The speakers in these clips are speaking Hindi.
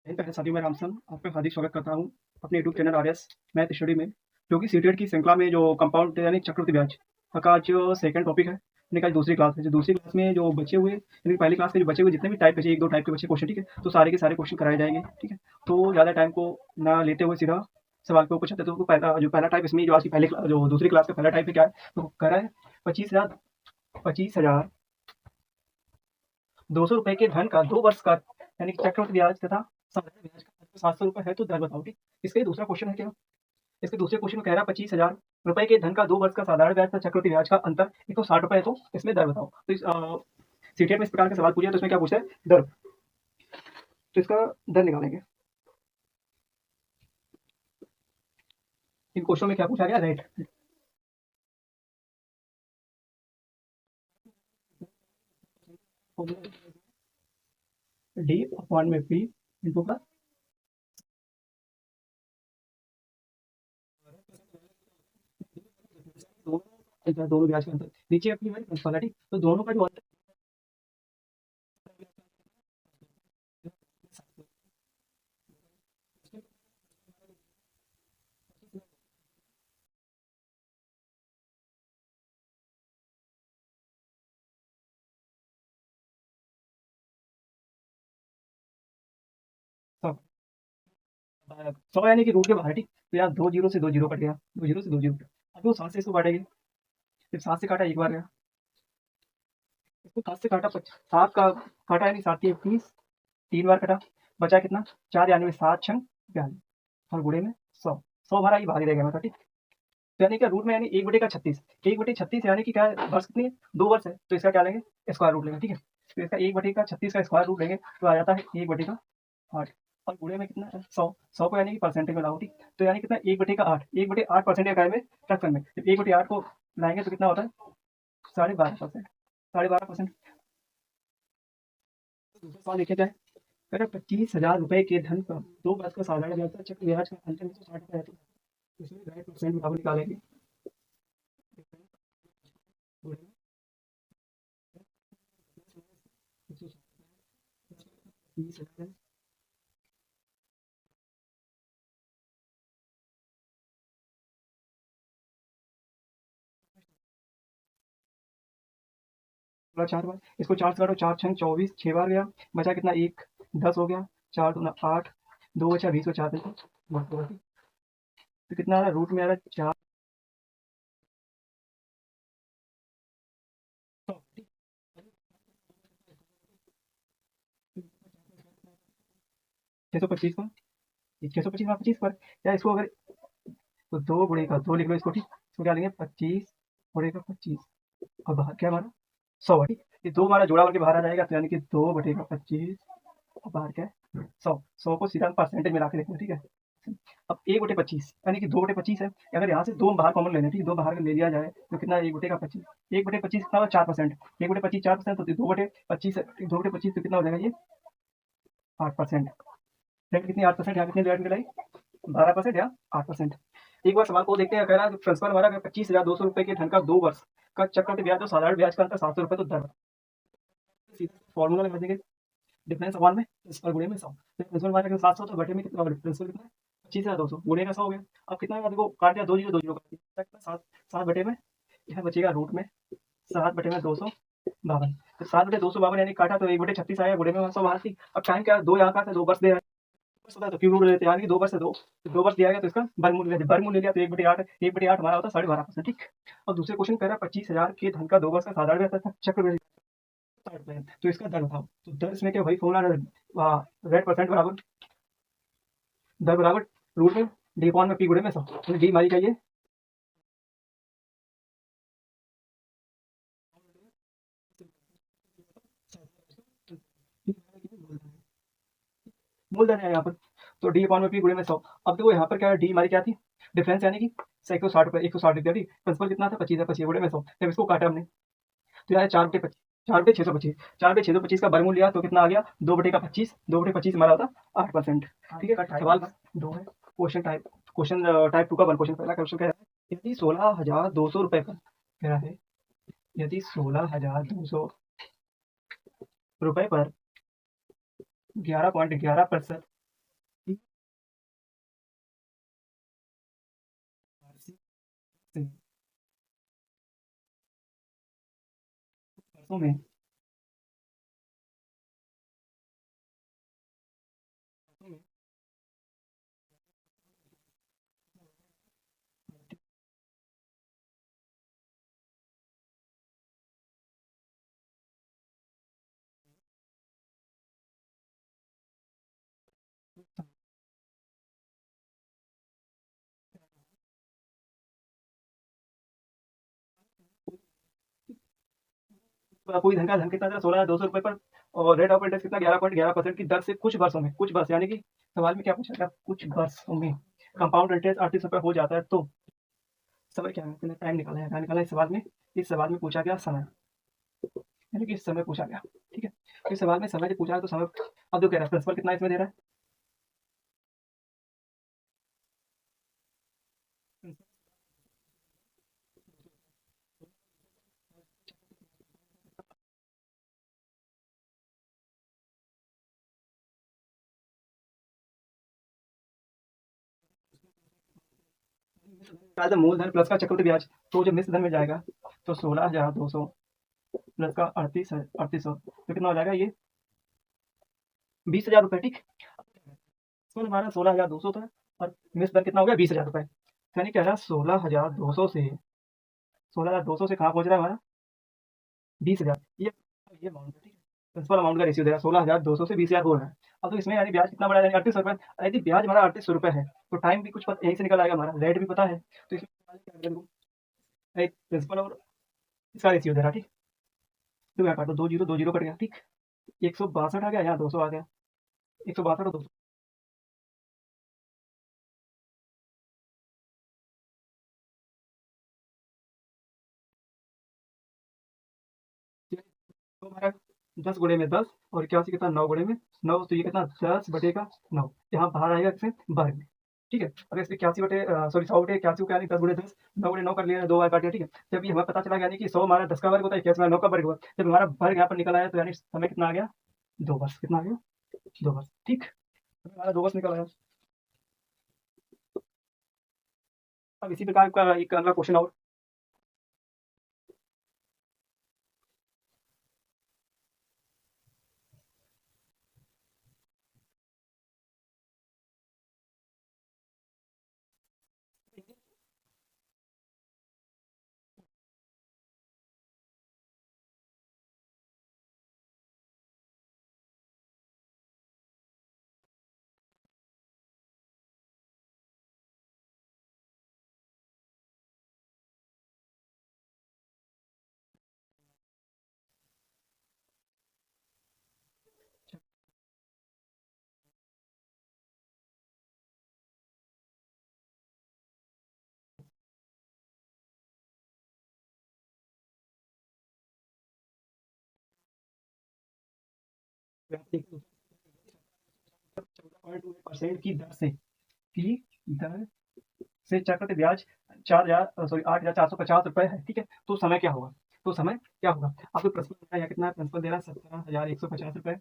पहले साथी मैं रामसन आपका हार्दिक स्वागत करता हूँ अपने YouTube channel RS math study में, जो कि सीटेट की श्रृंखला में जो कंपाउंड यानी चक्रवृद्धि ब्याज का आज सेकंड टॉपिक है। यानी कि आज दूसरी क्लास है। जो दूसरी क्लास में जो बचे हुए यानी पहली क्लास के जो बचे हुए जितने भी टाइप बचे, एक दो टाइप के बचे क्वेश्चन, ठीक है, तो सारे के सारे क्वेश्चन कराए जाएंगे। ठीक है, तो ज़्यादा टाइम को ना लेते हुए सीधा सवाल को पूछा। तो पहला टाइप इसमें जो आज की जो दूसरी क्लास का पहला टाइप है क्या है, तो कह रहा है 25,200 रुपए के धन का 2 वर्ष का यानी कि चक्रवृद्धि ब्याज तथा साधारण ब्याज का 700 रुपए है, तो दर बताओ। ठीक, इसका ये दूसरा क्वेश्चन है क्या। इसके दूसरे क्वेश्चन में कह रहा है 25,000 रुपए के धन का 2 वर्ष का साधारण ब्याज तथा चक्रवृद्धि ब्याज का अंतर 160 रुपए है, तो इसमें दर बताओ। तो इस सीटेट में इस प्रकार के सवाल पूछे तो इसमें क्या पूछा है, दर। तो इसका दर निकालेंगे। इन क्वेश्चन में क्या पूछा गया, रेट। डी अपॉन में पी इनटू का दोनों ब्याज का अंतर नीचे अपनी वाला। ठीक, तो दोनों का जो अंतर सब 100 यानी कि रूट के बाहर। ठीक, तो यहाँ 2 जीरो से 2 जीरो कट गया, 2 जीरो से 2 जीरो। अब वो 7 से इसको काटेंगे, फिर 7 से काटा एक बार गया, इसको 7 से काटा 7 का काटा यानी 7 की 21, 3 बार कटा, बचा कितना 4 यानी 7 छंग 42 और गुणे में 100। 100 भरा, ये बाहर ही रह गया मतलब। ठीक, तो यानी क्या रूट में यानी 1/36, 1/36 यानी कि क्या है, वर्ष कितनी है, 2 वर्ष है, तो इसका क्या लेंगे, स्क्वायर रूट लेंगे। ठीक है, तो इसका 1/36 का स्क्वायर रूट लेंगे तो आ जाता है 1/8 और गुणे में कितना है 100। 100 को यानी कि परसेंटेज में लाओ। ठीक, तो यानी कितना 1/8, 1/8 परसेंटेज का में फ्रैक्शन में, जब 1/8 को लाएंगे तो कितना होता है 12.5%, 12.5%। दूसरा सवाल देखिए क्या है, कह रहा 25,000 रुपए के धन का 2 वर्ष का साधारण ब्याज का चक्र ब्याज का अंतर 160 रुपए है, तो इसमें 1.5% बराबर निकालेंगे। चार बार इसको 4 से काटो, 4 छंग 24, 6 बार गया, बचा कितना 1, 10 हो गया, 4 दूना 8, 2 बचा 20 को 4 देखो, तो कितना आ रहा है, रूट में आ रहा है 4। 625 का 625 में 25 पर या इसको अगर तो 2 गुणे का 2 लिख लो इसको। ठीक, इसको क्या लेंगे 25 गुणे का 25 और बाहर क्या हमारा 100 है। ठीक, ये 2 हमारा जोड़ा करके बाहर आ जाएगा, तो यानी कि 2/25 और बाहर क्या है 100। 100 को सीधा परसेंटेज में ला के लिखना। ठीक है, अब 1/25 यानी कि 2/25 है, अगर यहाँ से 2 बाहर कॉमन लेना है। ठीक, 2 बाहर ले लिया जाए तो कितना 1/25, 1/25 कितना होगा 4%, 1/25 4% तो 2/25, 2/25 तो कितना हो जाएगा ये 8%। कितनी 8%, यहाँ कितनी डिवाइड मिलाई 12% या 8%। एक बार सवाल को देखते हैं, कह रहा है प्रिंसिपल हमारा 25,200 रुपए के धन का 2 वर्ष का चक्रवृद्धि ब्याज जो साधारण ब्याज का अंतर 700 रुपए, तो दर फॉर्मूला लगा देंगे, डिफरेंस अपॉन में प्रिंसिपल गुणे में 100। प्रिंसिपल हमारा 700 तो बटे में कितना, प्रिंसिपल कितना है 25,200 गुणे का 100 हो गया। अब कितना है, देखो काट दिया, 2 जीरो काट दिया, 7 बटे में यह बचेगा रूट में 7 बटे में 252, तो 7/252 यानी काटा तो 1/36 आया, गुणे में 100 बाहर थी। अब टाइम क्या, 2 यहाँ का था, 2 वर्ष दे रहा है, तो क्यों रूट लेते हैं, यानी 2 वर्ष से 2 वर्ष दिया गया तो इसका वर्गमूल ले लिया, तो 1/8, 1/8 हमारा होता है 12.5%। ठीक, और दूसरे क्वेश्चन कह रहा है 25,000 के धन का 2 वर्ष का साधारण ब्याज तथा चक्रवृद्धि, तो इसका दर बताओ। तो दर इसमें क्या, वही फॉर्मूला, रेट परसेंट बराबर दर बराबर रूट में डी अपॉन में पी गुणे में 100, तो डी हमारी चाहिए मूलधन है यहाँ पर, तो डी अपॉन में पी गुणे में 100। अब देखो यहाँ पर क्या है, डी हमारी क्या थी, डिफरेंस यानी कि 160 रुपए, 160 रुपया। ठीक, प्रिंसिपल कितना था 25 है, 25 गुणे में 100, जब इसको काटा हमने तो यार 4/25, 4/625, 4/625 का वर्गमूल लिया तो कितना आ गया 2/25, 2/25 हमारा होता 8%। ठीक है, सवाल दो है, क्वेश्चन टाइप 2 का 1 क्वेश्चन, पहला क्वेश्चन क्या है, यदि 16,200 रुपए पर क्या है, यदि 16,200 रुपए पर 11.11% वर्षों में कोई धन का धन कितना था 16,200 रुपए पर, और रेट ऑफ इंटरेस्ट कितना 11.11% की दर से कुछ वर्षों में, कुछ वर्ष यानी कि सवाल में क्या पूछा गया, कुछ वर्षों में कंपाउंड इंटरेस्ट 38 रुपए हो जाता है तो समय क्या है, टाइम निकाला है, टाइम निकाला इस सवाल में। इस सवाल में पूछा गया समय, यानी कि इस समय पूछा गया। ठीक है, इस सवाल में समय जो पूछा है तो समय, अब जो कह रहा है प्रिंसिपल कितना इसमें दे रहा है, मूलधन प्लस का चक्रवृद्धि ब्याज, तो जब मिश्र धन में जाएगा तो 16,200 प्लस का 3800 तो कितना हो जाएगा ये 20,000 रुपए। ठीक, तो हमारा 16,200 था और मिश्र धन कितना हो गया 20,000 रुपए, यानी कह रहा 16,200 से कहाँ पहुंच रहा है हमारा 20,000, ये अमाउंट है। ठीक है, प्रिंसिपल अमाउंट का रेशियो दे रहा है 16,200 से 20,000 हो रहा है। अब तो इसमें यानी ब्याज कितना बढ़ा, यानी 38 रुपए, यदि ब्याज हमारा 38 रुपए है तो टाइम भी कुछ यहीं से निकल आएगा, हमारा रेट भी पता है, तो इसमें एक प्रिंसिपल और इसका रेशियो दे रहा है। ठीक, तो यहाँ काटो, 2 जीरो कट गया। ठीक, 162 आ गया, यहाँ 200 आ गया, 162 और 200, तो हमारा 10 गुणे में 10 और 81 कितना 9 गुणे में 9, तो ये कितना 10/9, यहाँ बाहर आएगा किसमें वर्ग में। ठीक है, अगर इसमें 100/81 को यानी 10 गुणे 10, 9 गुणे 9 कर लिया, 2 बार काट लिया। ठीक है, जब ये हमें पता चला यानी कि 100 हमारा 10 का वर्ग होता है, 81 हमारा 9 का वर्ग हुआ, जब हमारा वर्ग यहाँ पर निकल आया तो यानी समय कितना आ गया 2 वर्ष, कितना आ गया 2 वर्ष। ठीक, हमारा 2 वर्ष निकल आया। अब इसी प्रकार का एक अगला क्वेश्चन और, देखिए 14.28% की दर से चक्रवृद्धि ब्याज 8,450 रुपए है। ठीक है, तो समय क्या होगा, तो समय क्या होगा, आपको प्रिंसिपल कितना है, प्रिंसिपल दे रहा है 17,150 रुपए,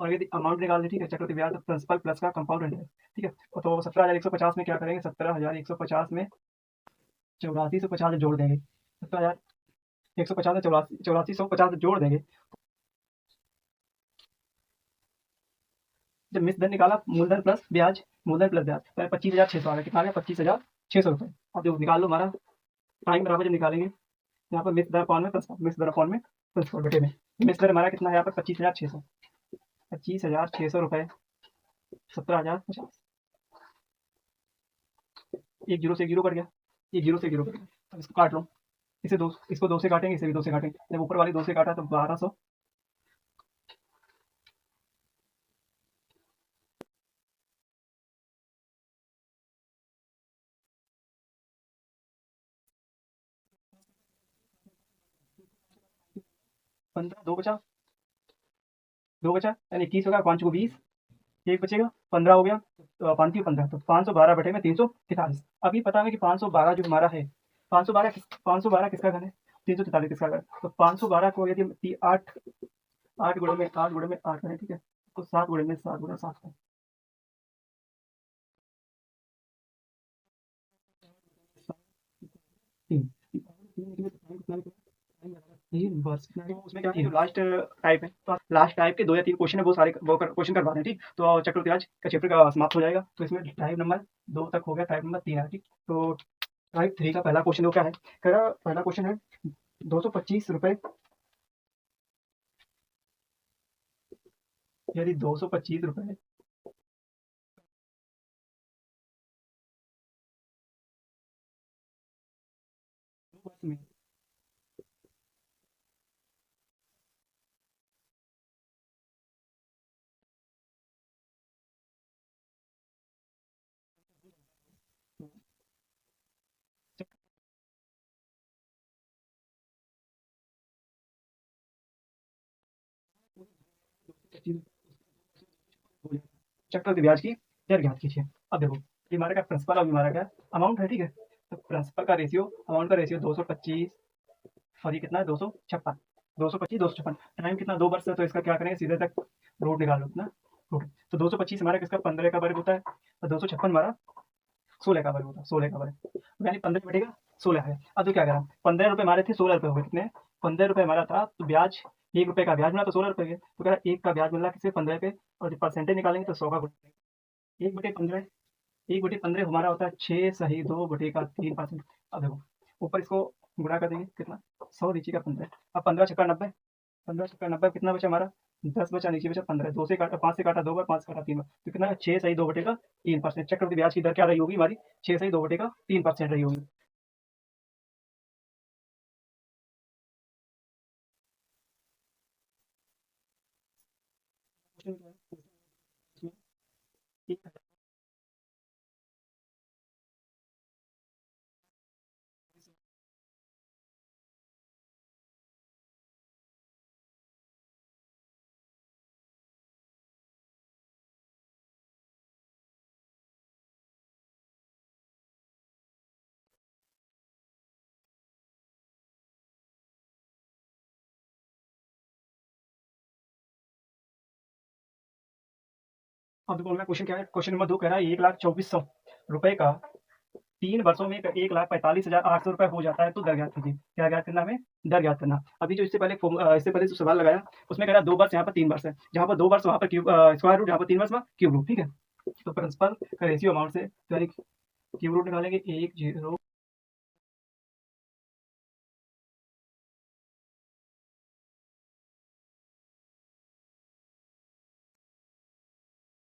और यदि अमाउंट निकाल दे, ठीक है, चक्रवृद्धि ब्याज तो प्रिंसिपल प्लस का कंपाउंड इंटरेस्ट। ठीक है, तो 17,150 में क्या करेंगे, 17,150 में 8450 जोड़ देंगे, 17,150 में 8450 जोड़ देंगे, जब मिश्र धन निकाला मूलधन प्लस ब्याज, मूलधन प्लस ब्याज तो 25,600 आ गया, कितना आ गया 25,600 रुपए। अब जो निकाल लो हमारा टाइम बराबर जब निकालेंगे, यहाँ पर मिश्र दर अपॉन में प्रिंसिपल, मिश्र दर अपॉन में प्रिंसिपल बटे में, मिश्र दर हमारा कितना है यहाँ पर 25,600, 25,600 रुपए 17,050, एक जीरो से एक जीरो कट गया, एक जीरो से एक जीरो कट गया। अब इसको काट लो, इसे दो, इसको 2 से काटेंगे, इसे भी 2 से काटेंगे, जब ऊपर वाले 2 से काटा तो 1200, पंद्रह, दो बचा यानी 21 होगा, 5 को 20, एक बचेगा 15 हो गया, तो 5 15, तो 512 बटे में 343। अभी पता है कि 512 जो हमारा है, 512 किसका घन है, 343 किसका घन, तो 512 को यदि 8 8 गुणे में 8 गुणे में 8 करें, ठीक है, तो 7 गुणे में 7 गुणे 7 करें, 3 3 कितना निकला, तीन वर्ष तो उसमें क्या है, जो लास्ट टाइप है, तो लास्ट टाइप के 2 या 3 क्वेश्चन है, वो सारे वो क्वेश्चन करवा दें, ठीक? तो चक्रवृद्धि ब्याज का चैप्टर का समाप्त हो जाएगा। तो इसमें टाइप नंबर 2 तक हो गया, टाइप नंबर 3 है, ठीक? तो टाइप 3 का पहला क्वेश्चन वो क्या है? कह रहा पहला क्वेश्चन है ₹225, यदि ₹225 वर्ष में चक्रवृद्धि ब्याज की दर ज्ञात कीजिए। अब देखो, ये हमारा क्या प्रिंसिपल और हमारा क्या अमाउंट है, ठीक है? तो प्रिंसिपल का रेशियो, अमाउंट का रेशियो 225, और ये कितना है 256, 225 256, टाइम कितना 2 वर्ष है, तो इसका क्या करेंगे, सीधे तक रूट निकाल लो कितना, रूट। तो 225 हमारा किसका 15 का वर्ग होता है, और 256 हमारा 16 का वर्ग होता है, 16 का वर्ग, तो यानी 15 बटेगा 16 है। अब तो क्या करा, 15 रुपए हमारे थे, 16 रुपए हो गए, कितने, 15 रुपए हमारा था, तो ब्याज 1 रुपए का ब्याज मिला, तो 16 रुपए के, तो कह रहा 1 का ब्याज मिल रहा किसे 15 पे, और परसेंटेज निकालेंगे तो 100 का गुणा, 1/15, 1/15 हमारा होता है 6 सही 2/3%। अब देखो, ऊपर इसको गुणा कर देंगे कितना, 100, नीचे का 15, अब 15 छक्का 90, 15 छक्का 90, कितना बचा हमारा, 10 बचा, नीचे बचा 15, 2 से काटा, 5 से काटा 2 बार, 5 से काटा 3 बार, तो कितना है 6 सही 2/3%। चक्रवृद्धि ब्याज की दर क्या रही होगी हमारी, 6 सही 2/3% रही होगी। क्वेश्चन क्या है, इसमें एक अब देखो अगला क्वेश्चन क्या है, क्वेश्चन नंबर 2 कह रहा है 1,24,100 रुपए का 3 वर्षों में 1,45,800 रुपए हो जाता है, तो दर ज्ञात कीजिए। क्या ज्ञात करना हमें, दर ज्ञात करना। अभी जो इससे पहले जो सवाल लगाया, उसमें कह रहा है 2 वर्ष, यहाँ पर 3 वर्ष है, जहाँ पर 2 वर्ष वहाँ पर क्यूब स्क्वायर रूट, यहाँ पर 3 वर्ष में क्यूब रूट, ठीक है? तो प्रिंसिपल का रेशियो अमाउंट से तो यानी क्यूब रूट निकालेंगे, 1 0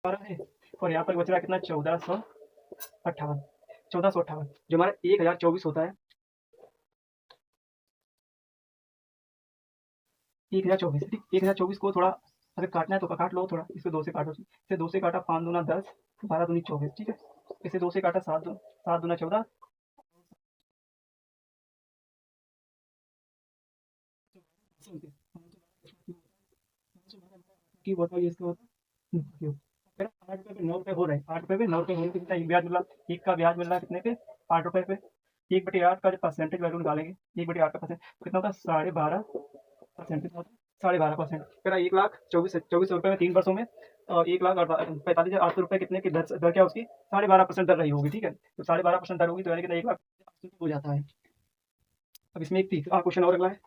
है, और यहाँ पर बच रहा है कितना, 1458, 1458, जो हमारा 1024 होता है, 1024, ठीक? 1024 को थोड़ा अगर काटना है तो काट लो, थोड़ा इसको 2 से काटो, इसे 2 से काटा, 5 दूना 10, 12 दूनी 24, ठीक है? इसे 2 से काटा, 7 दूना 14, की बताओ ये इसका होता क्यों, 8 रुपए पे 9 रुपए हो रहे हैं, 8 रुपए पे 9 रुपए होने पे कितना एक ब्याज मिल रहा, एक का ब्याज मिल रहा है कितने पे, 8 रुपए पे। 1/8 का जो परसेंटेज वैल्यू निकालेंगे, 1/8 का परसेंट तो कितना होता है, 12.5%, कितना होता है, 12.5%। कह रहा 1,24,000 रुपए में 3 वर्षों में, और 1,45,800 रुपए कितने की दर, दर क्या उसकी 12.5% दर रही होगी, ठीक है? तो 12.5% दर होगी, तो यानी कि 1,08,000 हो जाता है। अब इसमें एक तीसरा क्वेश्चन और अगला है,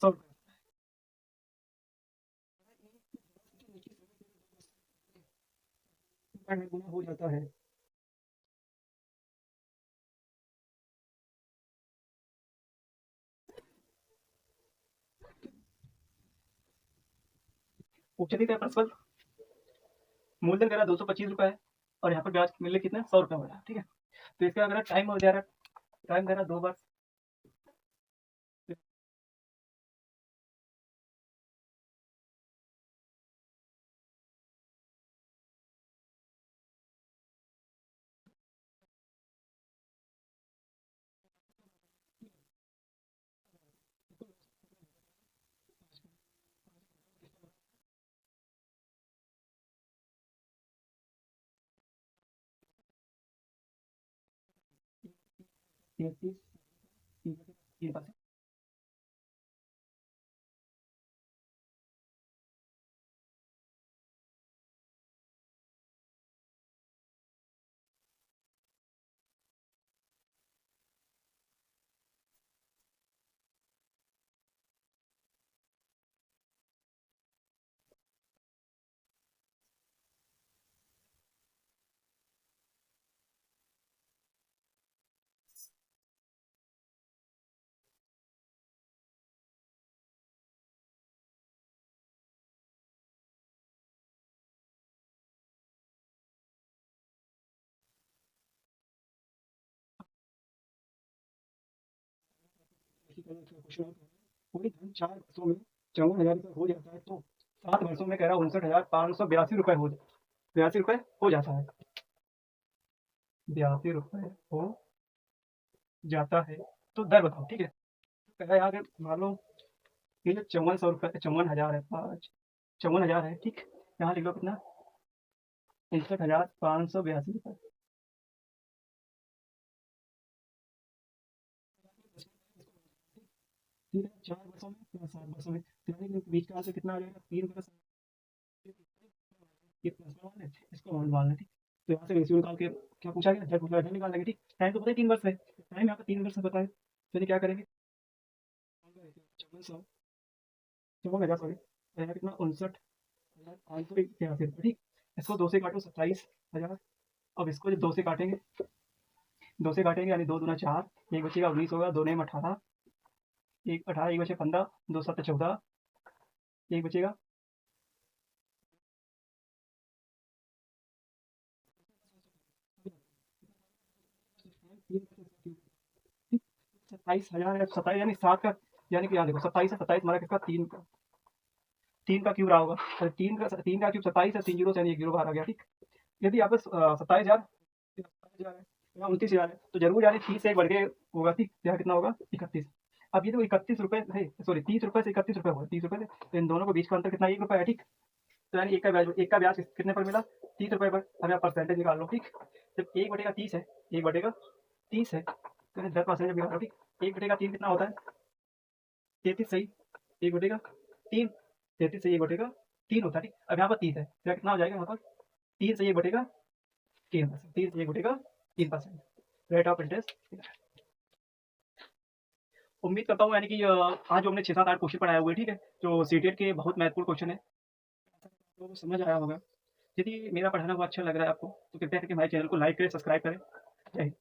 सौ रुपये में गुना हो जाता है। पूछा क्या प्रिंसिपल, मूलधन करा 225 रुपए है, और यहाँ पर ब्याज मिले कितना, 100 रुपए हो रहा है, ठीक है? तो इसका अगर टाइम हो जा रहा है, टाइम दे रहा 2 वर्ष, 33 3%। क्वेश्चन और कोई धन 4 वर्षों में 54,000 रुपये हो जाता है तो 7 वर्षों में कह रहा है 59,582 रुपये हो जाता है। 82 रुपये हो जाता है तो दर बताओ, ठीक है। कह रहा है यहाँ अगर मान लो ये जो 5400 रुपये 54,000 है, 54,000 है, ठीक। यहाँ लिख लो कितना, 61,582 रुपये। ठीक है, 4 वर्षों में या 7 वर्षों में, तो यानी कि बीच का आंसर कितना आ जाएगा, 3 प्लस ये प्लस में मान है, इसको मान मान लें, ठीक। तो यहाँ से रेशियो निकाल के क्या पूछा गया, जब पूछा निकाल लेंगे, ठीक। टाइम तो पता है 3 वर्ष है, टाइम यहाँ पे 3 वर्ष पता है, तो क्या करेंगे, 5400 54,000 सॉरी, रहेगा कितना, 59,582 रुपये, ठीक। इसको 2 से काटो 27,000। अब इसको जब 2 से काटेंगे, 2 से काटेंगे यानी 2 दूना 4, एक बचेगा 19 होगा, 2 नेम 18, एक 18, एक बचे 15, 2 7 14, एक बचेगा 27,000 है, 27 यानी 7 का, यानी कि यहाँ देखो 27 है, 27 हमारा किसका, 3 का क्यूब रहा होगा, अरे 3 का क्यूब 27 है, 3 जीरो यानी 1 जीरो बाहर आ गया, ठीक। यदि यहाँ पे 27,000 है, यहाँ 29,000 है, तो जरूर यानी 30 से एक बढ़ के होगा, ठीक। यहाँ कितना होगा, 31। अब ये देखो 31 रुपये है, सॉरी 30 रुपये से 31 रुपये होगा, 30 रुपये से, तो इन दोनों के बीच का अंतर कितना, 1 रुपया है, ठीक। तो यानी एक का ब्याज कितने पर मिला, 30 रुपये पर। अब यहाँ परसेंटेज निकाल लो, ठीक। जब 1/30 है, 1/30 है, तो 10% निकाल लो, ठीक। 1/3 कितना होता है, 33 सही, 1/3, 33 से 1/3 होता है, ठीक। अब यहाँ पर 30 है, तो कितना हो जाएगा यहाँ पर, 3 से 1/3%, 3 से 1/3%, रेट ऑफ इंटरेस्ट। उम्मीद करता हूँ यानी कि आज जो हमने 6 7 8 क्वेश्चन पढ़ाए हुए, ठीक है, जो सीटेट के बहुत महत्वपूर्ण क्वेश्चन है, तो समझ आया होगा। यदि मेरा पढ़ाना हुआ अच्छा लग रहा है आपको, तो कृपया करके हमारे चैनल को लाइक करें, सब्सक्राइब करें। जय हिंद।